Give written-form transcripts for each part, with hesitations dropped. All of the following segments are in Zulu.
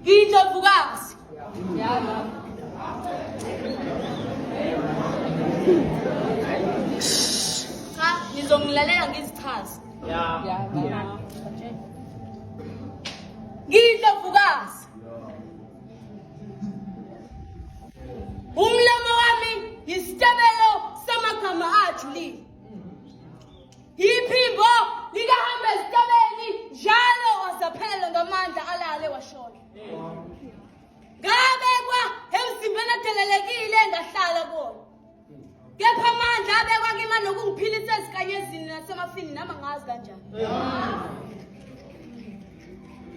Indlovukazi. Cha, ngizongilalela ngizichaze. Indlovukazi. Umlomo wami yisitebelo samagama ajulile. Iphimbo likahamba esitabeni njalo wazaphelela ngamandla alale washona. Ngabekwa emzimbeni adelelekile ngahlala kona. Kepha amandla abekwa kimi nokungiphilisa ezikanyezini nasemafini nama ngazi kanjani.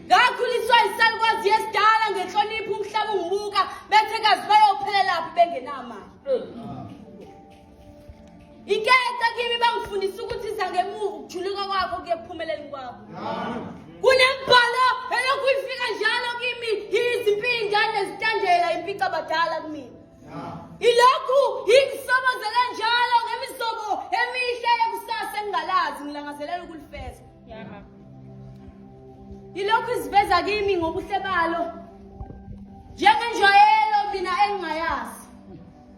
Ngakhuliswa isalukwazi yesidala ngenhlonipho umhlaba ungibuka bethe kazi bayophela lapho bengenamali. Iketa kimi bangifundisa ukuthi iza ngemuva ukujuluka kwakho kuyephumeleleni kwakho. Kunembhalo elokuyifika njalo kimi izimpinda nezitandela impika badala kumina. Ilokhu ingisobozele njalo ngemisobo emihle yekusasa engingalazi ngilangazelela ukulifeza. Ilokhu iziveza kimi ngobuhle balo njengenjwayelo mina engingayazi.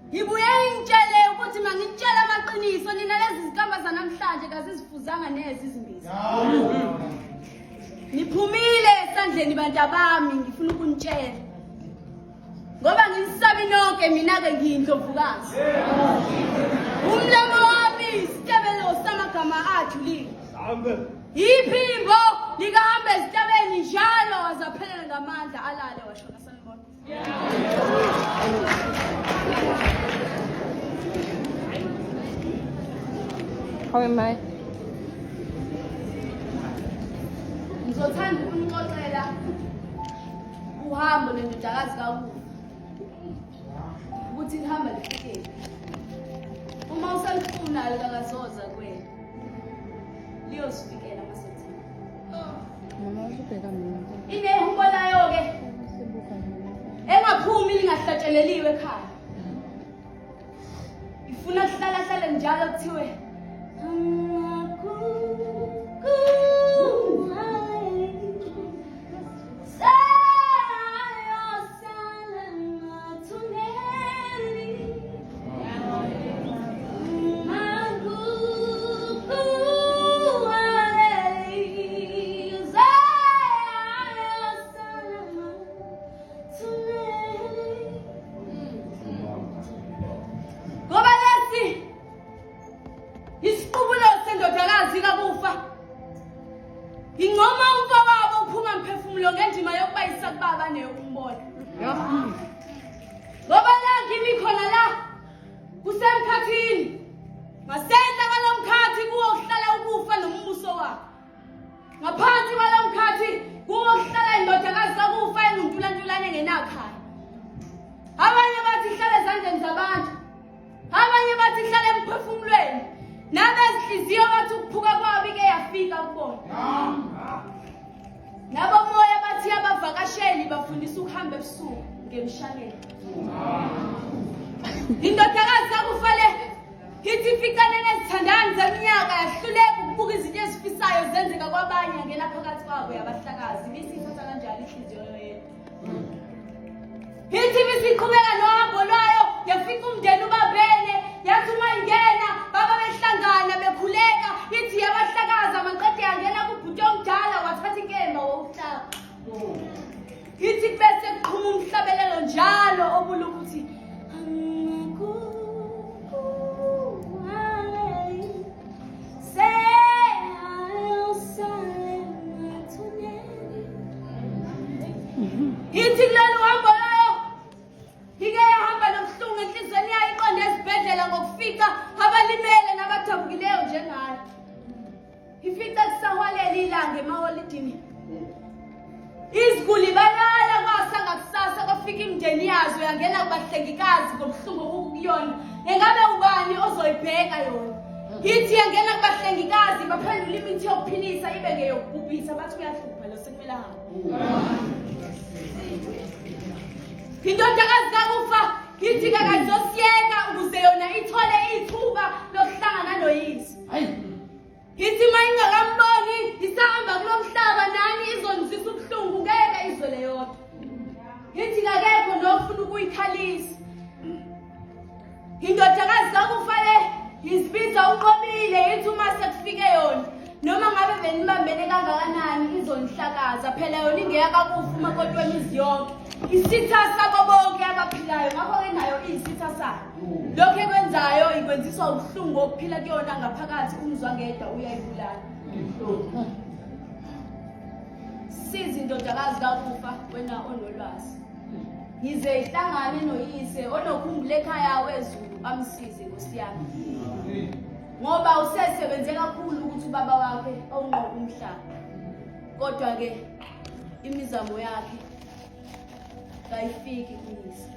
Ngibuye ngitshele ukuthi mangitshela amaqiniso nina lezi zikamba zanamhlanje kazizifuzanga nezi izimbiza. Niphumile esandleni bantu abami ngifuna ukunitshela. Ngoba ngimsabi nonke mina-ke ngiyindlovukazi. Umlomo wami isitebelo samagama ajulile. Iphimbo likahamba esitabeni njalo wazaphelela ngamandla alale washona sanibona. How am I? Ngizothanda ukunixoxela uhambo lendodakazi kakufa ukuthi lihamba lifikele. Uma usalifuna likazoza kwena liyosifikela masethini. Inehubo layo-ke engaphumi lingahlatsheleliwe ekhaya. Ifuna kuhlala njalo kuthiwe ingoma umfowabo uphuma mphefumulo ngendima yokubayisa kubaba neyokumbona. Ngoba la kimi khona la kusemkhathini. Ngasenta kwalomkhathi kuwokuhlala ukufa nombuso wakhe. Ngaphansi kwalomkhathi kuwokuhlala indodakazi kakufa enguntulantulane engenakhaya. Abanye bathi ihlala ezandleni zabantu. Abanye bathi ihlala emphefumulweni. Nabezinhliziyo bathi ukuphuka kwabo-ke yafika kubona. Nabo moya bathi abavakasheli bafundisa ukuhamba ebusuku ngemshanelo. Indodakazi kakufa le ithi ifikane nezithandani zeminyaka yahluleka ukubuka izinto ezifisayo zenzeka kwabanye yangena phakathi kwabo yabahlakazi. Ibisithatha kanjalo inhliziyo yedwa. Ithi bisiqhubeka nohambo lwayo yafika umndeni ubabene yathi uma ingena baba behlangana bekhuleka ithi yabahlakaza maqede yangena kubhuti omdala wathatha inkemba wokuhlaba. Ithi bese kuqhuma umhlabelelo njalo obula ukuthi ithi kulolu hambo layo ike yahamba nobuhlungu enhliziyweni yayo iqonde esibhedlela ngokufika abalimele nabadabukileyo njengayo. Ifica kusahwalela ilanga emaholidini. Iziguli balala kwasa ngakusasa kwafika imindeni yazo yangena kubahlengikazi ngobuhlungu obukuyona. Engabe ubani ozoyibheka yona? Ithi yangena kubahlengikazi baphendula imithi yokuphilisa ibe ngeyokubhubhisa bathi uyahlupha lo sekumele ahambe. Indodakazi kakufa ithi kakazosiyeka ukuze yona ithole ithuba lokuhlangana noyise. Ithi mayingakamboni isahamba kulomhlaba nani izonzisa ubuhlungu ngeke izwele yodwa. kangakanani izonihlakaza phela yona ingeyakakufa umakoti wemizi yonke isitha sabo bonke abaphilayo ngakho-ke nayo iyisitha sayo lokhu ekwenzayo ikwenziswa ubuhlungu obuphila kuyona ngaphakathi umzwangedwa uyayibulala siza indodakazi kakufa wena onolwazi yize ihlangane noyise onokhumbula ekhaya wezulu amsize Nkosi yami ngoba usesebenze kakhulu ukuthi ubaba wakhe awunqobe umhlaba kodwa-ke imizamo yakhe kayifiki kuyise.